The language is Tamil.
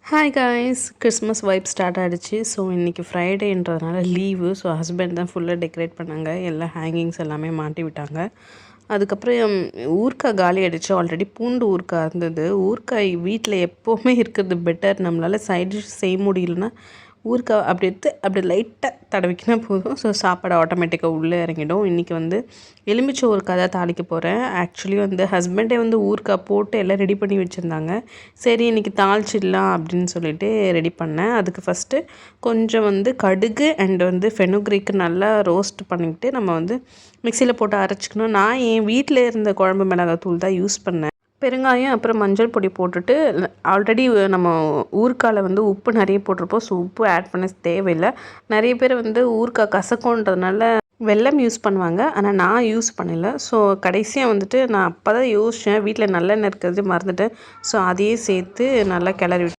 Hi guys, Christmas vibe start ஆகிடுச்சு. ஸோ இன்றைக்கி ஃப்ரைடேன்றதுனால லீவு. ஸோ ஹஸ்பண்ட் தான் ஃபுல்லாக டெக்கரேட் பண்ணாங்க. எல்லா ஹேங்கிங்ஸ் எல்லாமே மாட்டி விட்டாங்க. அதுக்கப்புறம் ஊறுகாய் காலி ஆகிடுச்சு. ஆல்ரெடி பூண்டு ஊறுகாய் இருந்தது. ஊறுகாய் வீட்டில் எப்போவுமே இருக்கிறது பெட்டர். நம்மளால் சைட் டிஷ் செய்ய முடியலன்னா ஊறுகாய் அப்படி எடுத்து அப்படி லைட்டாக தடவிக்கினா போதும். ஸோ சாப்பாடு ஆட்டோமேட்டிக்காக உள்ளே இறங்கிடும். இன்றைக்கி வந்து எலுமிச்சை ஊறுகாய் தான் தாளிக்க போகிறேன். ஆக்சுவலி வந்து ஹஸ்பண்டே வந்து ஊறுகாய் போட்டு எல்லாம் ரெடி பண்ணி வச்சுருந்தாங்க. சரி இன்றைக்கி தாளிச்சிடலாம் அப்படின்னு சொல்லிட்டு ரெடி பண்ணேன். அதுக்கு ஃபஸ்ட்டு கொஞ்சம் வந்து கடுகு அண்ட் வந்து ஃபெனுக்ரீக்கு நல்லா ரோஸ்ட் பண்ணிக்கிட்டு நம்ம வந்து மிக்சியில் போட்டு அரைச்சிக்கணும். நான் என் வீட்டில் இருந்த குழம்பு மிளகாய் தூள் தான் யூஸ் பண்ணேன். பெருங்காயம் அப்புறம் மஞ்சள் பொடி போட்டுட்டு ஆல்ரெடி நம்ம ஊறுகாயில் வந்து உப்பு நிறைய போட்டிருப்போம். ஸோ உப்பு ஆட் பண்ண தேவையில்லை. நிறைய பேர் வந்து ஊறுகாய் கசக்குன்றதுனால வெல்லம் யூஸ் பண்ணுவாங்க. ஆனால் நான் யூஸ் பண்ணலை. ஸோ கடைசியாக வந்துட்டு நான் அப்போ தான் யோசித்தேன், வீட்டில் நல்லெண்ணெய் இருக்கிறது மறந்துட்டேன். ஸோ அதையே சேர்த்து நல்லா கிளறி